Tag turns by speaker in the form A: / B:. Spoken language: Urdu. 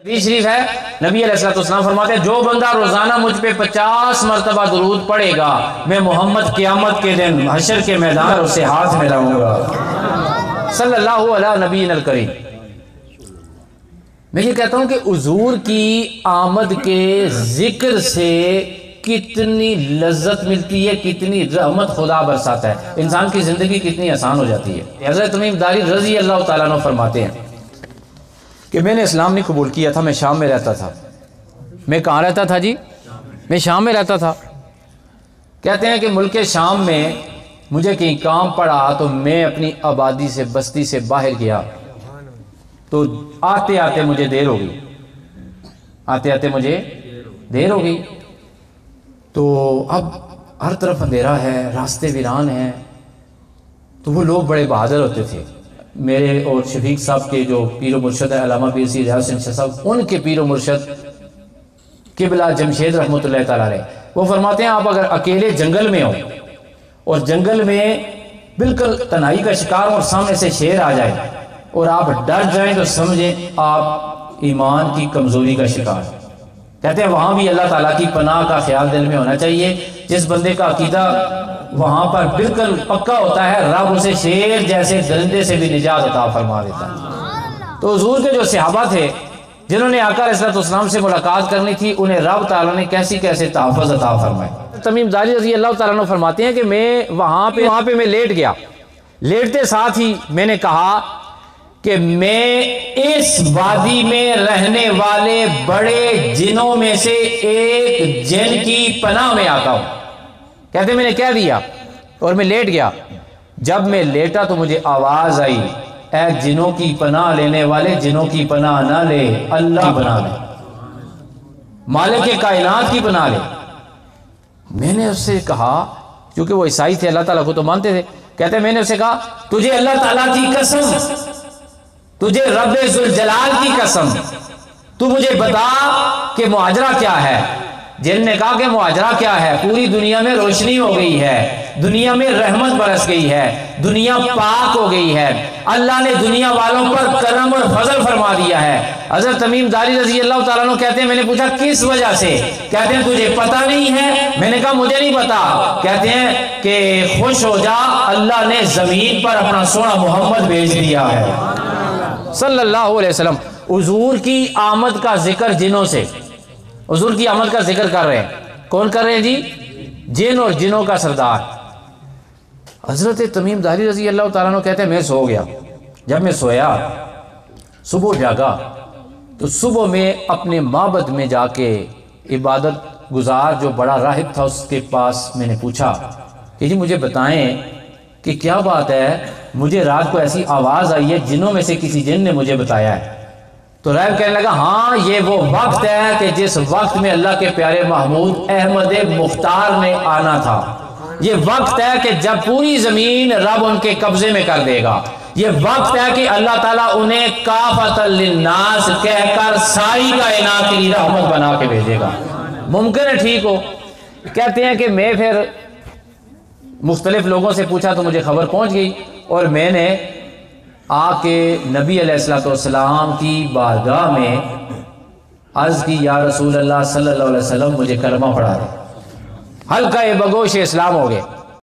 A: حدیث شریف ہے، نبی علیہ الصلوۃ والسلام فرماتے ہیں جو بندہ روزانہ مجھ پہ 50 مرتبہ درود پڑھے گا، میں محمد قیامت کے دن حشر کے میدان اسے ہاتھ میں لاؤں گا۔ صلی اللہ علیہ نبی الکریم۔ میں یہ کہتا ہوں کہ حضور کی آمد کے ذکر سے کتنی لذت ملتی ہے، کتنی رحمت خدا برساتا ہے، انسان کی زندگی کتنی آسان ہو جاتی ہے۔ حضرت تمیم داری رضی اللہ تعالیٰ عنہ فرماتے ہیں کہ میں نے اسلام نہیں قبول کیا تھا، میں شام میں رہتا تھا۔ میں کہاں رہتا تھا جی؟ میں شام میں رہتا تھا۔ کہتے ہیں کہ ملک شام میں مجھے کہیں کام پڑا تو میں اپنی آبادی سے، بستی سے باہر گیا، تو آتے آتے مجھے دیر ہو گئی، دیر ہو گئی۔ تو اب ہر طرف اندھیرا ہے، راستے ویران ہیں۔ تو وہ لوگ بڑے بہادر ہوتے تھے، میرے اور شفیق صاحب کے جو پیر و مرشد ہے علامہ پیر سید ریاض حسین شاہ صاحب، ان کے پیر و مرشد قبلہ جمشید رحمۃ اللہ تعالیٰ علیہ، وہ فرماتے ہیں آپ اگر اکیلے جنگل میں ہو اور جنگل میں بالکل تنہائی کا شکار اور سامنے سے شیر آ جائے اور آپ ڈر جائیں تو سمجھیں آپ ایمان کی کمزوری کا شکار۔ کہتے ہیں وہاں بھی اللہ تعالیٰ کی پناہ کا خیال دل میں ہونا چاہیے۔ جس بندے کا عقیدہ وہاں پر بالکل پکا ہوتا ہے، رب اسے شیر جیسے درندے سے بھی نجات عطا فرما دیتا ہے۔ تو حضور کے جو صحابہ تھے جنہوں نے آقا علیہ السلام سے ملاقات کرنی تھی، انہیں رب تعالیٰ نے کیسے تحفظ عطا فرمائے۔ تمیم داری رضی اللہ تعالیٰ عنہ فرماتے ہیں کہ میں وہاں پہ میں لیٹ گیا، لیٹتے ساتھ ہی میں نے کہا کہ میں اس وادی میں رہنے والے بڑے جنوں میں سے ایک جن کی پناہ میں آتا ہوں۔ کہتے میں نے کہہ دیا اور میں لیٹ گیا۔ جب میں لیٹا تو مجھے آواز آئی، اے جنوں کی پناہ لینے والے، جنوں کی پناہ نہ لے، اللہ کی پناہ لے، مالک کائنات کی پناہ لے۔ میں نے اس سے کہا، کیونکہ وہ عیسائی تھے، اللہ تعالیٰ کو تو مانتے تھے، کہتے میں نے اسے کہا تجھے اللہ تعالیٰ کی قسم، تجھے رب ذوالجلال کی قسم، تو مجھے بتا کہ مہاجرہ کیا ہے۔ جن نے کہا کہ مہاجرہ کیا ہے؟ پوری دنیا میں روشنی ہو گئی ہے، دنیا میں رحمت برس گئی ہے، دنیا پاک ہو گئی ہے، اللہ نے دنیا والوں پر کرم اور فضل فرما دیا ہے۔ حضرت تمیم داری رضی اللہ تعالیٰ عنہ کہتے ہیں میں نے پوچھا کس وجہ سے؟ کہتے ہیں تجھے پتہ نہیں ہے؟ میں نے کہا مجھے نہیں پتا۔ کہتے ہیں کہ خوش ہو جا، اللہ نے زمین پر اپنا سونا محمد بھیج دیا ہے صلی اللہ علیہ وسلم۔ حضور کی آمد کا ذکر جنوں سے، حضور کی آمد کا ذکر کر رہے ہیں، کون کر رہے ہیں جی؟ جن اور جنوں کا سردار حضرت تمیم داری رضی اللہ تعالیٰ عنہ کہتے ہیں میں سو گیا۔ جب میں سویا، صبح جاگا تو صبح میں اپنے معبد میں جا کے عبادت گزار جو بڑا راہب تھا اس کے پاس میں نے پوچھا کہ جی مجھے بتائیں کہ کیا بات ہے، مجھے رات کو ایسی آواز آئی ہے، جنوں میں سے کسی جن نے مجھے بتایا ہے۔ تو راہب کہنے لگا ہاں یہ وہ وقت ہے کہ جس وقت میں اللہ کے پیارے محمود احمد مختار نے آنا تھا، یہ وقت ہے کہ جب پوری زمین رب ان کے قبضے میں کر دے گا، یہ وقت ہے کہ اللہ تعالیٰ انہیں کافۃ للناس کہہ کر ساری کائنات کی رحمت بنا کے بھیجے گا۔ ممکن ہے ٹھیک ہو۔ کہتے ہیں کہ میں پھر مختلف لوگوں سے پوچھا تو مجھے خبر پہنچ گئی، اور میں نے آ کے نبی علیہ السلام کی بارگاہ میں عرض کی یا رسول اللہ صلی اللہ علیہ وسلم مجھے کلمہ پڑھا دے۔ حلقہ بگوش اسلام ہو گئے۔